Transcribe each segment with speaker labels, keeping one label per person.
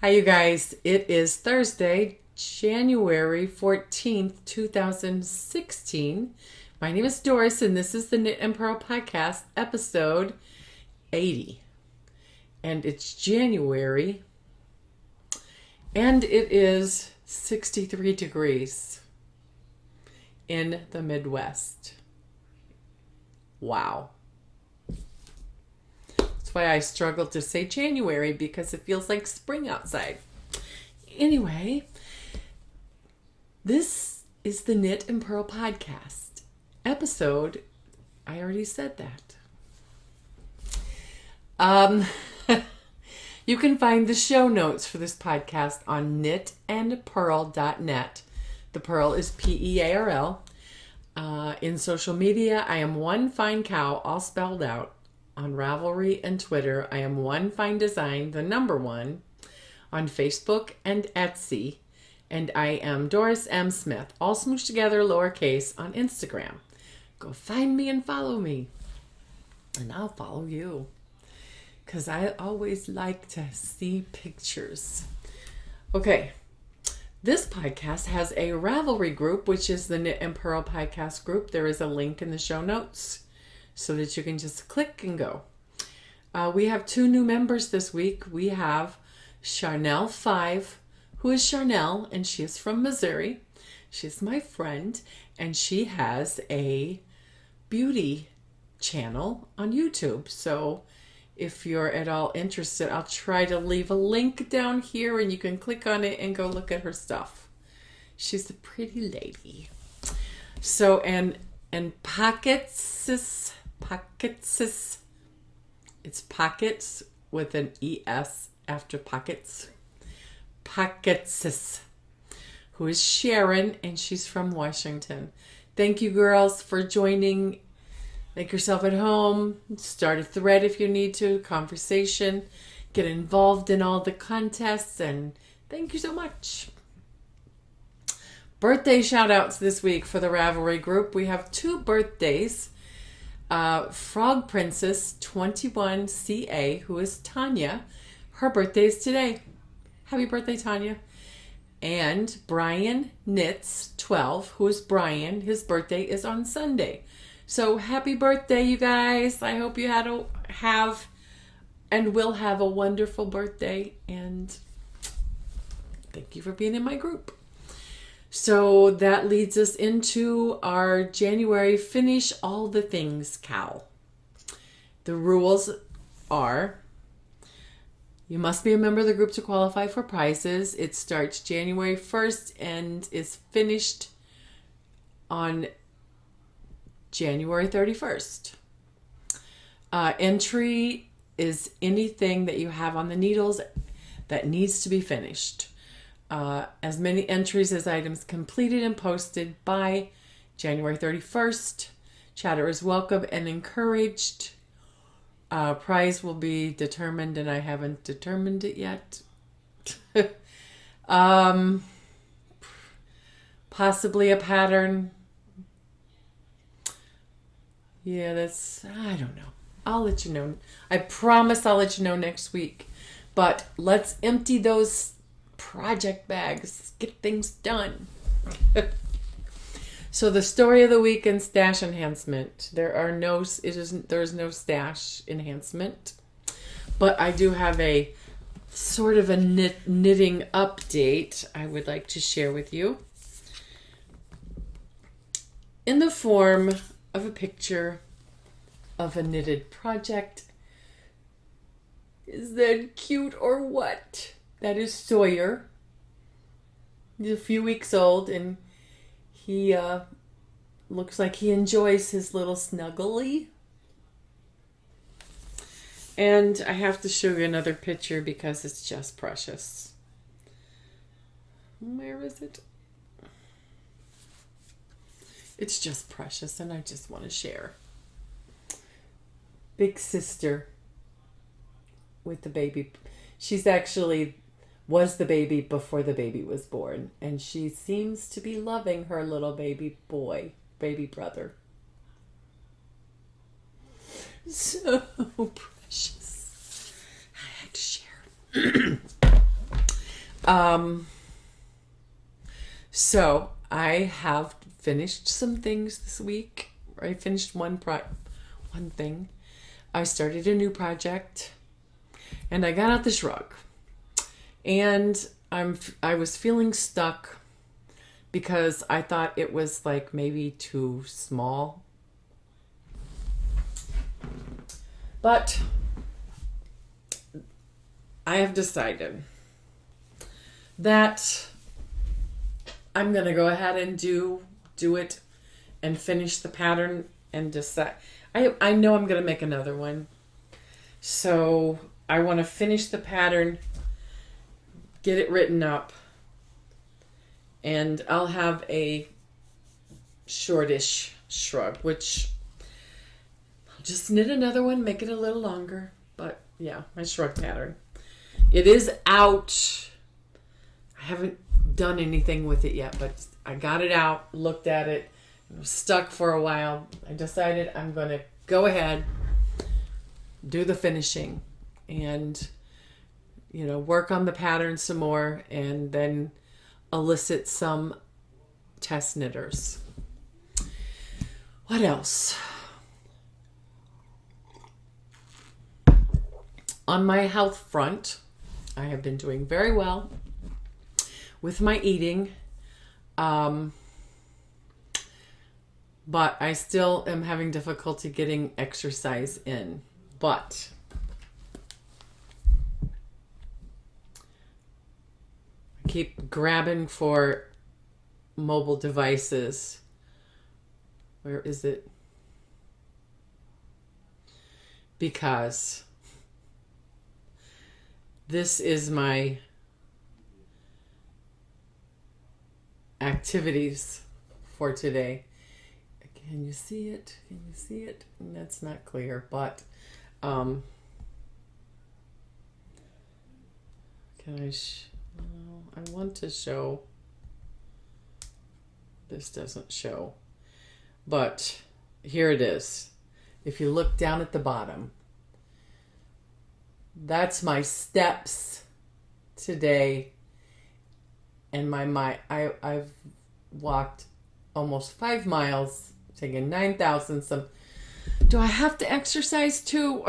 Speaker 1: Hi, you guys. It is Thursday, January 14th, 2016. My name is Doris, and this is the Knit and Pearl Podcast, episode 80. And it's January, and it is 63 degrees in the Midwest. Wow. That's why I struggle to say January, because it feels like spring outside. Anyway, this is the Knit and Pearl Podcast episode. I already said that. You can find the show notes for this podcast on knitandpearl.net. The Pearl is Pearl. In social media, I am One Fine Cow, all spelled out. On Ravelry and Twitter, I am One Fine Design, the number one. On Facebook and Etsy. And I am Doris M. Smith, all smooshed together, lowercase, on Instagram. Go find me and follow me. And I'll follow you, because I always like to see pictures. Okay. This podcast has a Ravelry group, which is the Knit and Pearl Podcast group. There is a link in the show notes so that you can just click and go. We have 2 new members this week. We have Charnel 5, who is Charnel, and she is from Missouri. She's my friend, and she has a beauty channel on YouTube. So if you're at all interested, I'll try to leave a link down here and you can click on it and go look at her stuff. She's a pretty lady. So, and Pockets, it's Pockets with an ES after Pockets. Pockets, who is Sharon, and she's from Washington. Thank you, girls, for joining. Make yourself at home, start a thread if you need to, conversation, get involved in all the contests, and thank you so much. Birthday shout outs this week for the Ravelry group. We have 2 birthdays. Frog Princess 21 CA, who is Tanya. Her birthday is today. Happy birthday, Tanya. And Brian Knits 12, who is Brian. His birthday is on Sunday. So happy birthday, you guys. I hope you have and will have a wonderful birthday. And thank you for being in my group. So that leads us into our January Finish All the Things cow. The rules are: you must be a member of the group to qualify for prizes. It starts January 1st and is finished on January 31st. Entry is anything that you have on the needles that needs to be finished. As many entries as items completed and posted by January 31st. Chatter is welcome and encouraged. Prize will be determined, and I haven't determined it yet. Possibly a pattern. Yeah, I don't know. I'll let you know. I promise I'll let you know next week. But let's empty those project bags. Get things done. So the story of the week and stash enhancement. There's no stash enhancement. But I do have a sort of a knitting update I would like to share with you, in the form of a picture of a knitted project. Is that cute or what? That is Sawyer. He's a few weeks old, and he looks like he enjoys his little snuggly. And I have to show you another picture because it's just precious. Where is it? It's just precious, and I just want to share. Big sister with the baby. She's actually was the baby before the baby was born, and she seems to be loving her little baby brother. So precious. I had to share. So I have finished some things this week. I finished one thing. I started a new project, and I got out the shrug. And I was feeling stuck because I thought it was like maybe too small. But I have decided that I'm going to go ahead and do it and finish the pattern and decide. I know I'm going to make another one. So I want to finish the pattern, get it written up, and I'll have a shortish shrug, which I'll just knit another one, make it a little longer. But yeah, my shrug pattern. It is out. I haven't done anything with it yet, but I got it out, looked at it. It was stuck for a while. I decided I'm going to go ahead, do the finishing, and work on the pattern some more, and then elicit some test knitters. What else? On my health front, I have been doing very well with my eating. But I still am having difficulty getting exercise in. But I keep grabbing for mobile devices. Where is it? Because this is my activities for today. Can you see it? Can you see it? That's not clear, but can I I want to show. This doesn't show. But here it is. If you look down at the bottom, that's my steps today. And I've walked almost 5 miles, taken 9,000 some. Do I have to exercise too?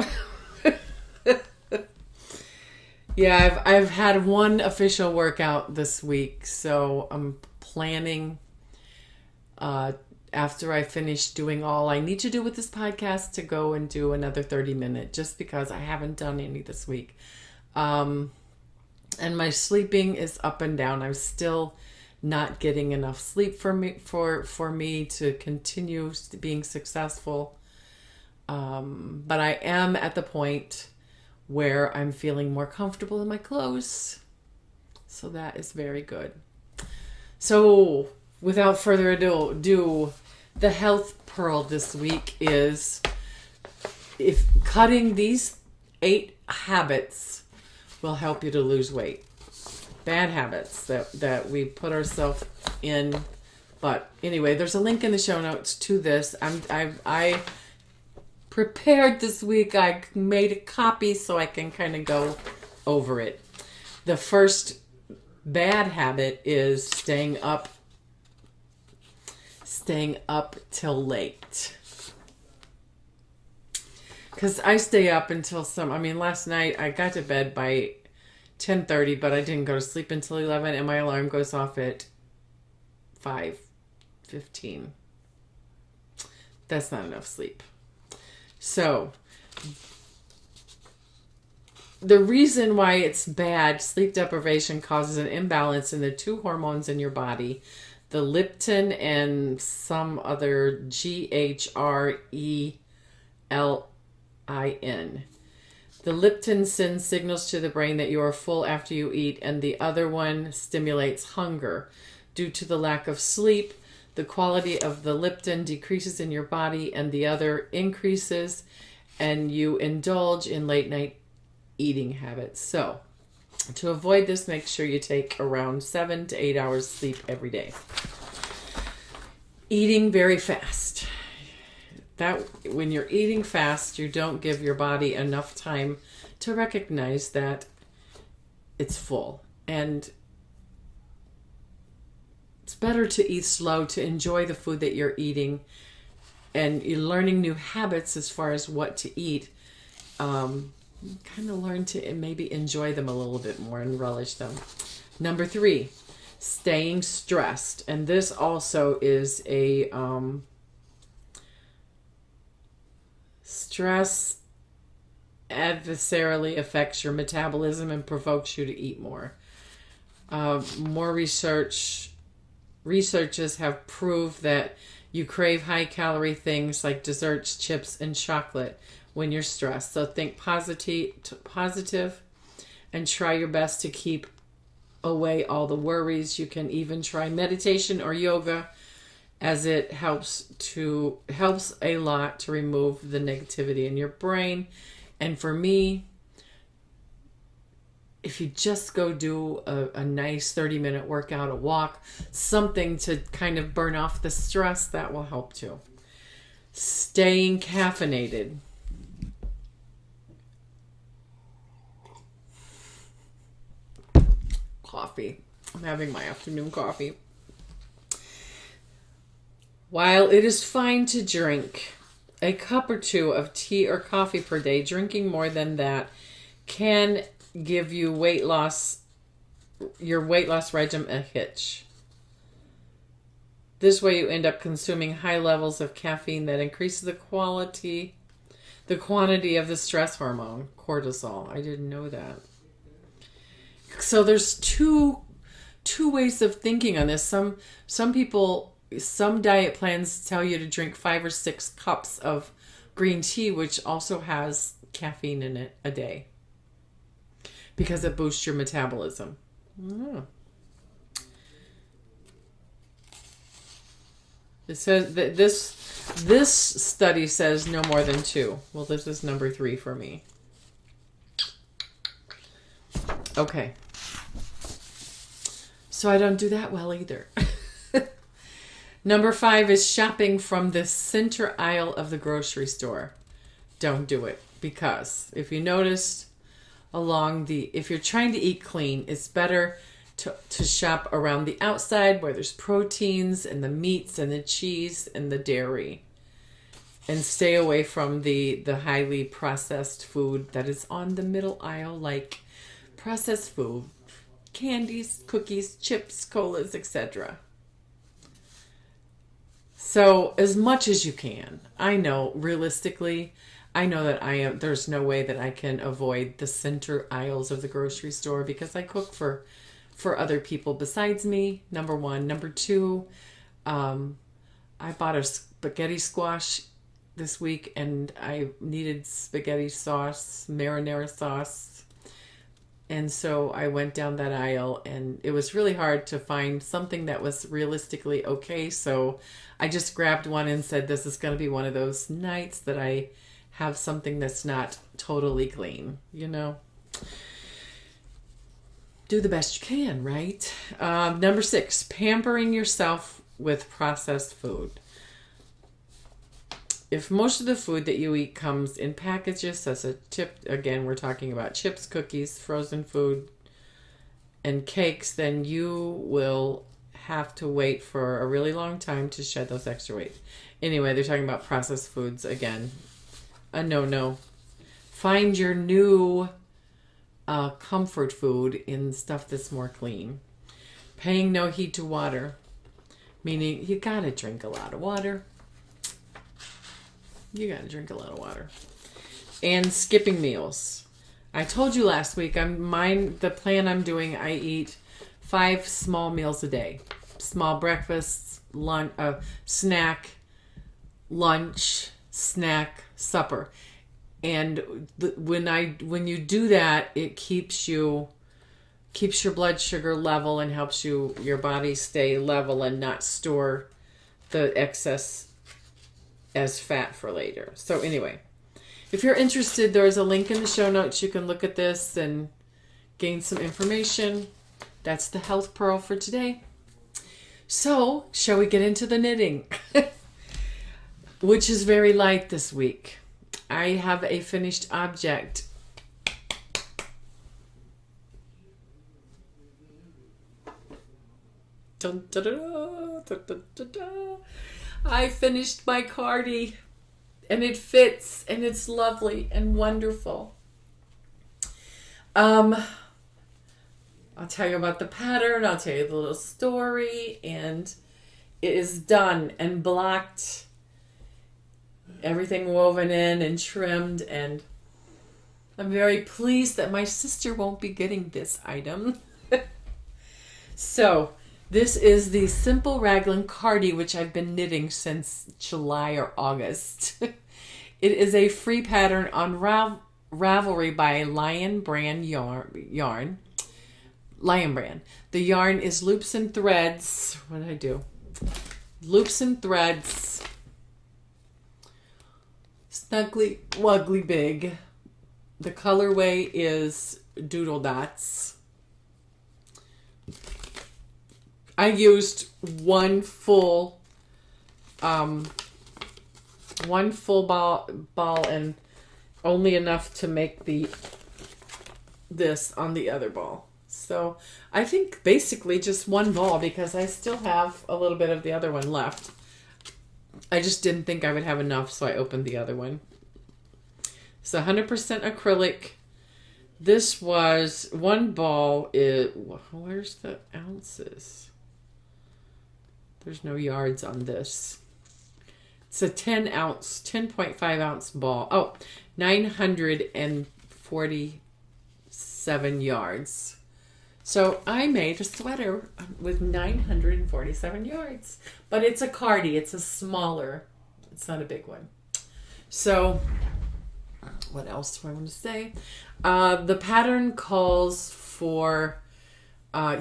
Speaker 1: Yeah, I've had one official workout this week, so I'm planning after I finish doing all I need to do with this podcast to go and do another 30-minute, just because I haven't done any this week. And my sleeping is up and down. I'm still not getting enough sleep for me to continue being successful. But I am at the point where I'm feeling more comfortable in my clothes. So that is very good. So without further ado, the health pearl this week is if cutting these 8 habits will help you to lose weight. Bad habits that we put ourselves in. But anyway, there's a link in the show notes to this. I prepared this week. I made a copy so I can kind of go over it. The first bad habit is staying up till late. Because I stay up until last night I got to bed by 10:30, but I didn't go to sleep until 11, and my alarm goes off at 5:15. That's not enough sleep. So, the reason why it's bad, sleep deprivation causes an imbalance in the 2 hormones in your body, the leptin and some other GHRELIN. The leptin sends signals to the brain that you are full after you eat, and the other one stimulates hunger. Due to the lack of sleep, the quality of the leptin decreases in your body and the other increases, and you indulge in late night eating habits. So, to avoid this, make sure you take around 7 to 8 hours sleep every day. Eating very fast. When you're eating fast, you don't give your body enough time to recognize that it's full. And It's better to eat slow, to enjoy the food that you're eating, and you're learning new habits as far as what to eat. Kind of learn to maybe enjoy them a little bit more and relish them. Number 3, staying stressed. And this also is a stress adversarially affects your metabolism and provokes you to eat more. More researchers have proved that you crave high-calorie things like desserts, chips, and chocolate when you're stressed. So think positive and try your best to keep away all the worries. You can even try meditation or yoga, as it helps a lot to remove the negativity in your brain. And for me, if you just go do a nice 30-minute workout, a walk, something to kind of burn off the stress, that will help too. Staying caffeinated. Coffee. I'm having my afternoon coffee. While it is fine to drink a cup or 2 of tea or coffee per day, drinking more than that can give you your weight loss regimen a hitch. This way you end up consuming high levels of caffeine that increases the quantity of the stress hormone, cortisol. I didn't know that. So there's two ways of thinking on this. Some people, some diet plans tell you to drink 5 or 6 cups of green tea, which also has caffeine in it, a day, because it boosts your metabolism. It says that this study says no more than 2. Well, this is number 3 for me. Okay. So I don't do that well either. Number 5 is shopping from the center aisle of the grocery store. Don't do it, because if you noticed if you're trying to eat clean, it's better to shop around the outside where there's proteins and the meats and the cheese and the dairy, and stay away from the highly processed food that is on the middle aisle, like processed food, candies, cookies, chips, colas, etc. So as much as you can. I know realistically, that there's no way that I can avoid the center aisles of the grocery store, because I cook for other people besides me, number 1. Number 2, I bought a spaghetti squash this week, and I needed spaghetti sauce, marinara sauce. And so I went down that aisle, and it was really hard to find something that was realistically okay. So I just grabbed one and said, this is going to be one of those nights that I have something that's not totally clean, Do the best you can, right? Number 6, pampering yourself with processed food. If most of the food that you eat comes in packages, as a tip, again, we're talking about chips, cookies, frozen food, and cakes, then you will have to wait for a really long time to shed those extra weight. Anyway, they're talking about processed foods again. A no-no. Find your new comfort food in stuff that's more clean. Paying no heed to water, meaning you gotta drink a lot of water. And skipping meals. I told you last week, the plan I'm doing, I eat 5 small meals a day. Small breakfasts, lunch, snack, lunch, snack, supper. And when you do that, it keeps your blood sugar level and helps your body stay level and not store the excess as fat for later. So anyway, if you're interested, there's a link in the show notes. You can look at this and gain some information. That's the Health Pearl for today. So, shall we get into the knitting? Which is very light this week. I have a finished object. Dun, da, da, da. I finished my cardie, and it fits, and it's lovely and wonderful. I'll tell you about the pattern. I'll tell you the little story, and it is done and blocked. Everything woven in and trimmed, and I'm very pleased that my sister won't be getting this item. So, this is the Simple Raglan Cardie, which I've been knitting since July or August. It is a free pattern on Ravelry by Lion Brand yarn. Lion Brand. The yarn is Loops and Threads. What did I do? Loops and Threads. Snuggly, wuggly big. The colorway is Doodle Dots. I used one full ball and only enough to make this on the other ball. So I think basically just one ball, because I still have a little bit of the other one left. I just didn't think I would have enough, so I opened the other one. It's 100% acrylic. This was one ball. Where's the ounces? There's no yards on this. It's a 10.5 ounce ball. Oh, 947 yards. So I made a sweater with 947 yards. But it's a cardie. It's a smaller. It's not a big one. So what else do I want to say? The pattern calls for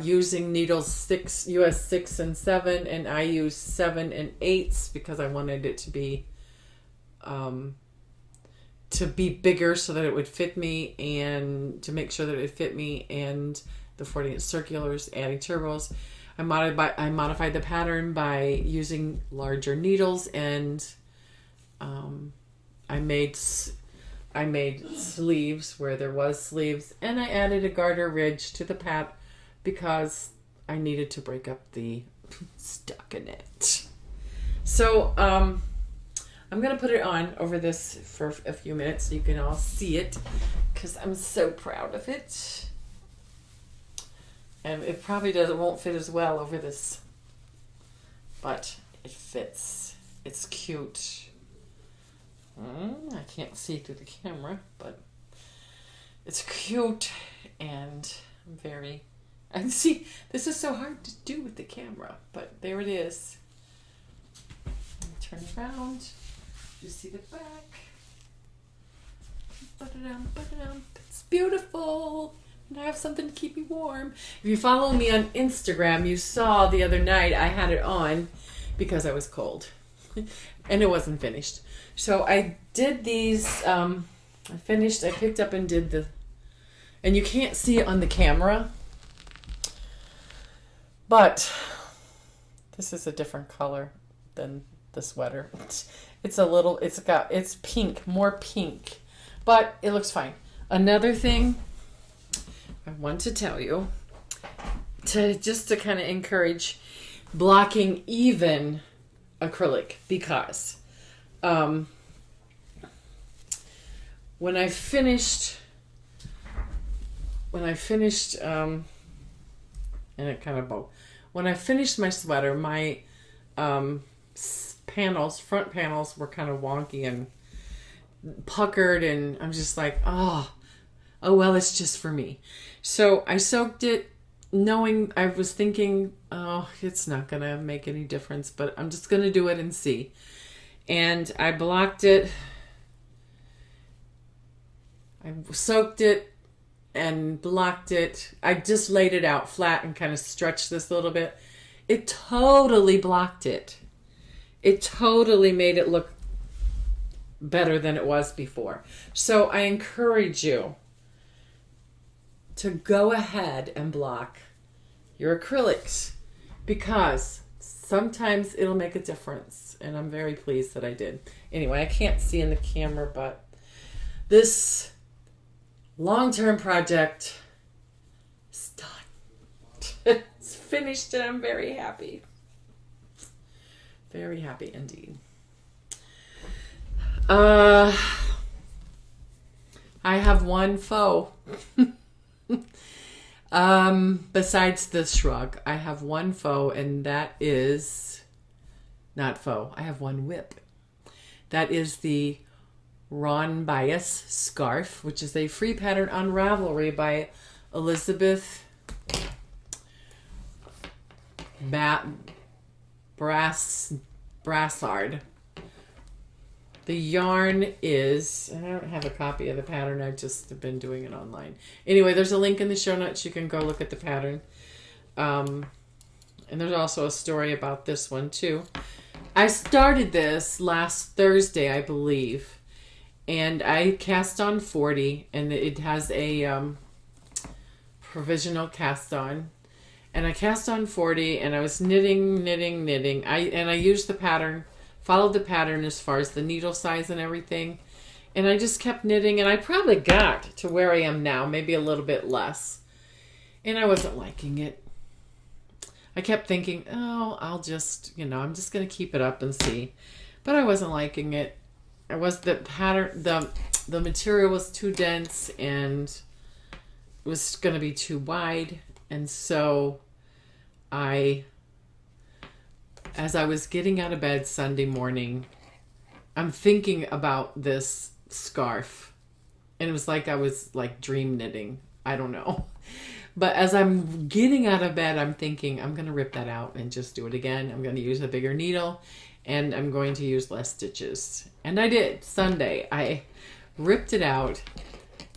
Speaker 1: using needles US 6 and 7, and I use 7 and 8s because I wanted it to be bigger so that it would fit me, and to make sure that it fit me, and the 40-inch circulars, adding turbos. I modified the pattern by using larger needles, and I made sleeves where there was sleeves, and I added a garter ridge to the pad because I needed to break up the stockinette. So I'm going to put it on over this for a few minutes so you can all see it, because I'm so proud of it. And it probably won't fit as well over this, but it fits. It's cute. I can't see through the camera, but it's cute, and and see, this is so hard to do with the camera, but there it is. Turn around. You see the back. It's beautiful. And I have something to keep me warm. If you follow me on Instagram, you saw the other night I had it on because I was cold. And it wasn't finished. So I did these, I picked up and did and you can't see it on the camera, but this is a different color than the sweater. It's pink, more pink, but it looks fine. Another thing I want to tell you, to kind of encourage blocking even acrylic, because when I finished and it kind of both. When I finished my sweater, my front panels were kind of wonky and puckered, and I'm just like, oh well, it's just for me. So I soaked it, I was thinking, oh, it's not gonna make any difference, but I'm just gonna do it and see. And I blocked it. I soaked it and blocked it. I just laid it out flat and kind of stretched this a little bit. It totally blocked it. It totally made it look better than it was before. So I encourage you to go ahead and block your acrylics, because sometimes it'll make a difference, and I'm very pleased that I did. Anyway, I can't see in the camera, but this long-term project is done. It's finished, and I'm very happy. Very happy indeed. I have one foe. Besides the shrug, I have one foe, and that is not foe. I have one whip. That is the Ron Bias scarf, which is a free pattern on Ravelry by Elizabeth Brassard. The yarn is, and I don't have a copy of the pattern, I've just been doing it online. Anyway, there's a link in the show notes. You can go look at the pattern. And there's also a story about this one too. I started this last Thursday, I believe. And I cast on 40, and it has a provisional cast on. And I cast on 40, and I was knitting. I used the pattern, followed the pattern as far as the needle size and everything. And I just kept knitting, and I probably got to where I am now, maybe a little bit less. And I wasn't liking it. I kept thinking, oh, I'll just, I'm just going to keep it up and see. But I wasn't liking it. The material was too dense, and it was going to be too wide. And so as I was getting out of bed Sunday morning, I'm thinking about this scarf. And it was like I was like dream knitting. I don't know. But as I'm getting out of bed, I'm thinking, I'm going to rip that out and just do it again. I'm going to use a bigger needle, and I'm going to use less stitches. And I did. Sunday, I ripped it out.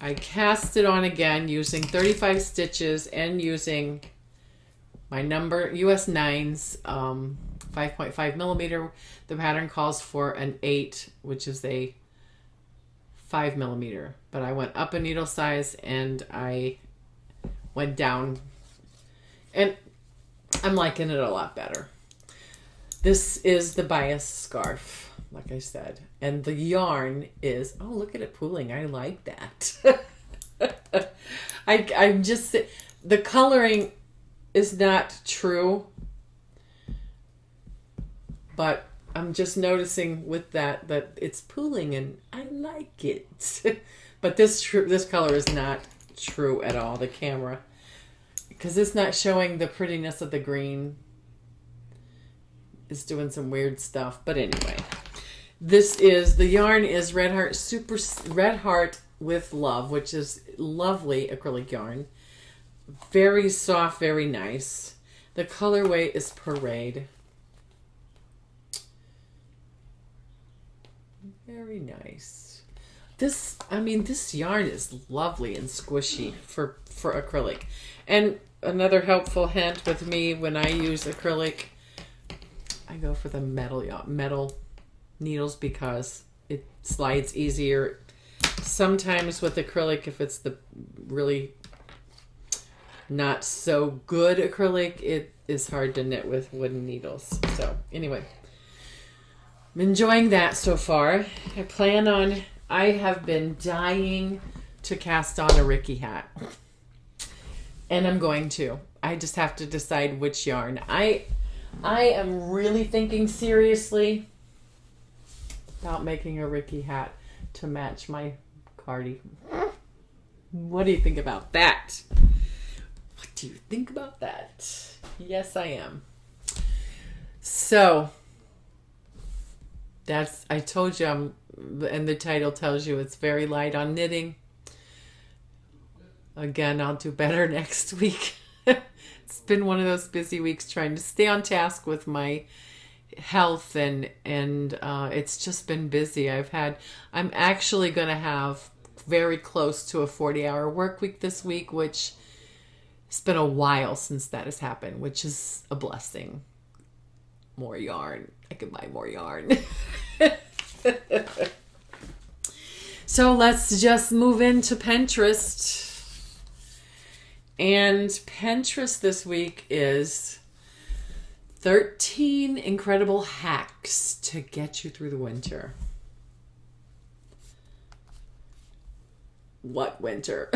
Speaker 1: I cast it on again using 35 stitches and using my number, US 9s, 5.5 millimeter. The pattern calls for an 8, which is a 5 millimeter. But I went up a needle size, and I went down, and I'm liking it a lot better. This is the Bias scarf, like I said, and the yarn is, oh, look at it pooling. I like that. I'm just, the coloring is not true, but I'm just noticing with that it's pooling, and I like it. But this color is not true at all, the camera, because it's not showing the prettiness of the green. It's doing some weird stuff. But anyway, the yarn is Red Heart with Love, which is lovely acrylic yarn. Very soft, very nice. The colorway is Parade. Very nice. This yarn is lovely and squishy for acrylic. And another helpful hint with me, when I use acrylic, I go for the metal needles because it slides easier. Sometimes with acrylic, if it's the really not so good acrylic, it is hard to knit with wooden needles. So anyway, I'm enjoying that so far. I have been dying to cast on a Ricky hat. And I'm going to. I just have to decide which yarn. I am really thinking seriously about making a Ricky hat to match my cardi. What do you think about that? What do you think about that? Yes, I am. So, I told you, and the title tells you it's very light on knitting. Again, I'll do better next week. It's been one of those busy weeks trying to stay on task with my health, and it's just been busy. I'm actually going to have very close to a 40-hour work week this week, which it's been a while since that has happened, which is a blessing. More yarn. I can buy more yarn. So let's just move into Pinterest. And Pinterest this week is 13 incredible hacks to get you through the winter. What winter?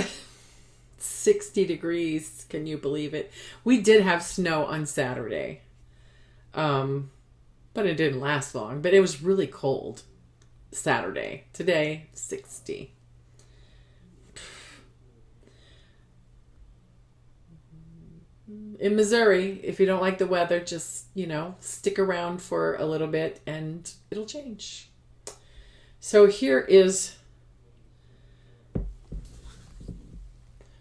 Speaker 1: 60 degrees. Can you believe it? We did have snow on Saturday. but it didn't last long. But it was really cold Saturday. Today, 60. In Missouri, if you don't like the weather, just, stick around for a little bit and it'll change. So here is,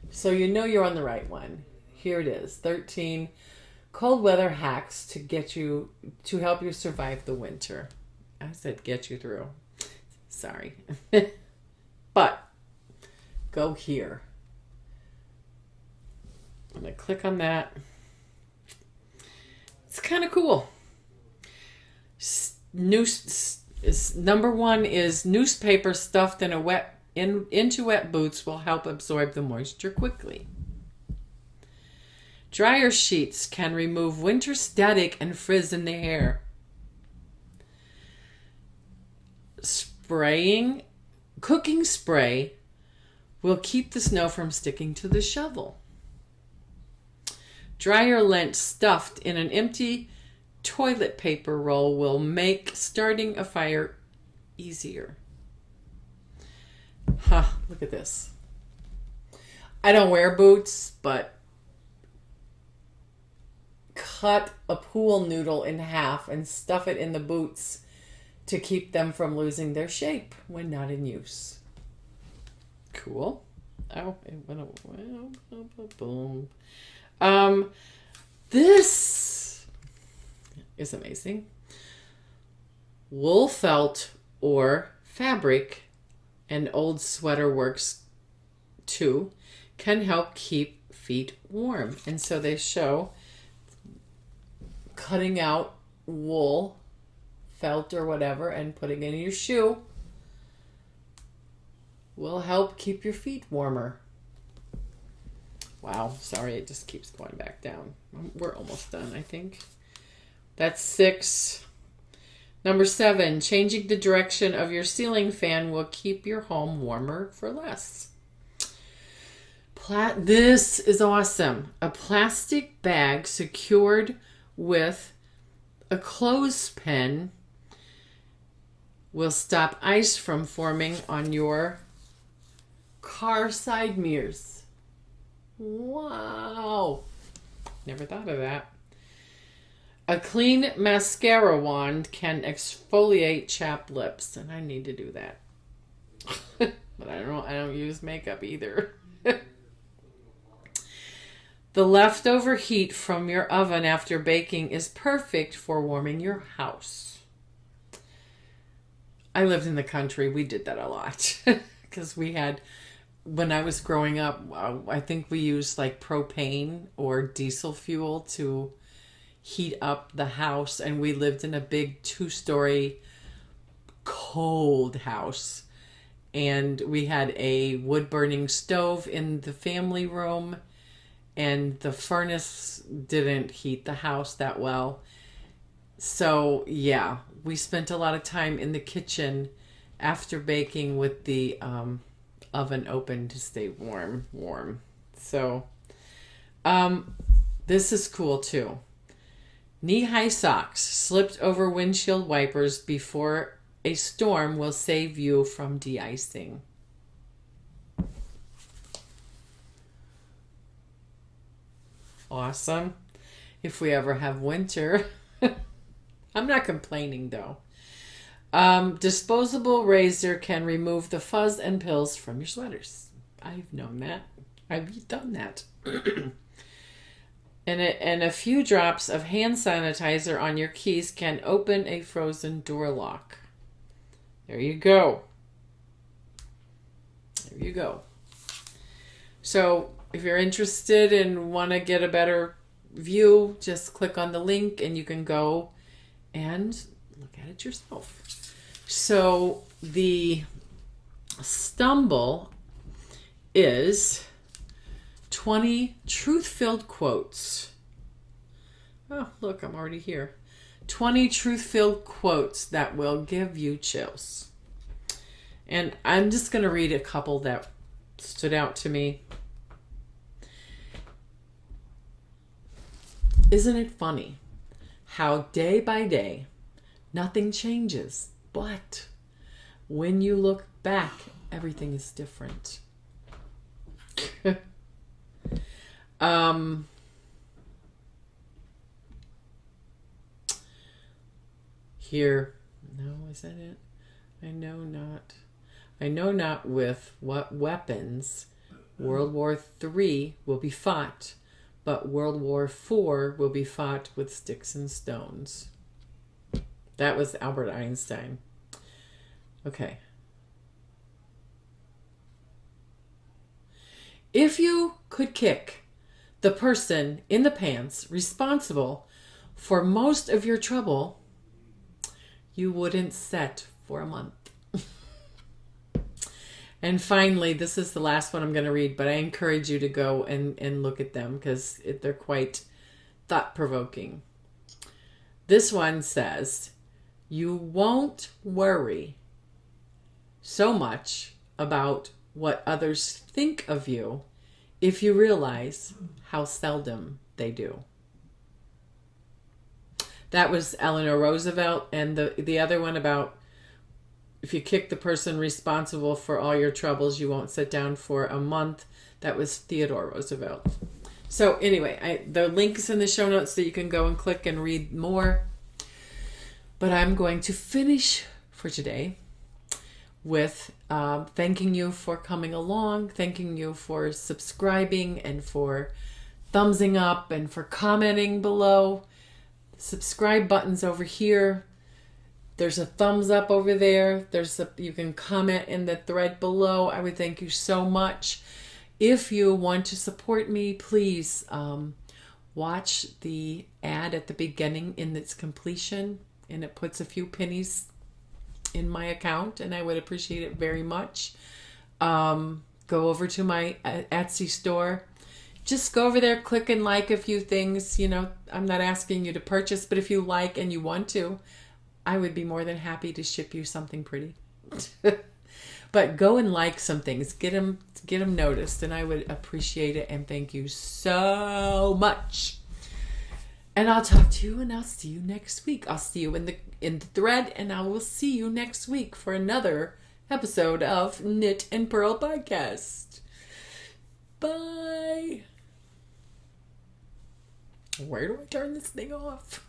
Speaker 1: so you're on the right one. Here it is, 13 cold weather hacks to help you survive the winter. I said get you through. Sorry. But go here. I'm going to click on that. It's kind of cool. Number one is newspaper stuffed into wet boots will help absorb the moisture quickly. Dryer sheets can remove winter static and frizz in the hair. Cooking spray will keep the snow from sticking to the shovel. Dryer lint stuffed in an empty toilet paper roll will make starting a fire easier. Look at this. I don't wear boots, but cut a pool noodle in half and stuff it in the boots to keep them from losing their shape when not in use. Cool. Oh, it went away. Boom. This is amazing. Wool felt or fabric, and old sweater works too, can help keep feet warm. And so they show cutting out wool, felt or whatever, and putting it in your shoe will help keep your feet warmer. Wow, sorry, it just keeps going back down. We're almost done, I think. That's 6. Number 7, changing the direction of your ceiling fan will keep your home warmer for less. This is awesome. A plastic bag secured with a clothespin will stop ice from forming on your car side mirrors. Wow. Never thought of that. A clean mascara wand can exfoliate chapped lips, and I need to do that. But I don't use makeup either. The leftover heat from your oven after baking is perfect for warming your house. I lived in the country. We did that a lot because when I was growing up, I think we used like propane or diesel fuel to heat up the house, and we lived in a big 2-story cold house, and we had a wood burning stove in the family room, and the furnace didn't heat the house that well. So yeah, we spent a lot of time in the kitchen after baking with the oven open to stay warm. So this is cool too. Knee-high socks slipped over windshield wipers before a storm will save you from de-icing. Awesome. If we ever have winter. I'm not complaining though. Disposable razor can remove the fuzz and pills from your sweaters. I've known that. I've done that. And a few drops of hand sanitizer on your keys can open a frozen door lock. There you go. There you go. So if you're interested and want to get a better view, just click on the link and you can go and look at it yourself. So the stumble is 20 truth-filled quotes. Oh, look, I'm already here. 20 truth-filled quotes that will give you chills. And I'm just going to read a couple that stood out to me. Isn't it funny how day by day Nothing changes. But when you look back, everything is different. Here. No, is that it? I know not. I know not with what weapons World War III will be fought, but World War IV will be fought with sticks and stones. That was Albert Einstein. Okay. If you could kick the person in the pants responsible for most of your trouble, you wouldn't set for a month. And finally, this is the last one I'm going to read, but I encourage you to go and look at them because they're quite thought-provoking. This one says, you won't worry so much about what others think of you if you realize how seldom they do. That was Eleanor Roosevelt, and the other one about if you kick the person responsible for all your troubles, you won't sit down for a month. That was Theodore Roosevelt. So anyway, the link's in the show notes so you can go and click and read more. But I'm going to finish for today with thanking you for coming along, thanking you for subscribing and for thumbsing up and for commenting below. Subscribe button's over here. There's a thumbs up over there. You can comment in the thread below. I would thank you so much. If you want to support me, please watch the ad at the beginning in its completion, and it puts a few pennies in my account, and I would appreciate it very much. Go over to my Etsy store. Just go over there, click and like a few things. You know, I'm not asking you to purchase, but if you like and you want to, I would be more than happy to ship you something pretty. But go and like some things. Get them noticed, and I would appreciate it. And thank you so much. And I'll talk to you, and I'll see you next week. I'll see you in the thread, and I will see you next week for another episode of Knit and Purl Podcast. Bye. Where do I turn this thing off?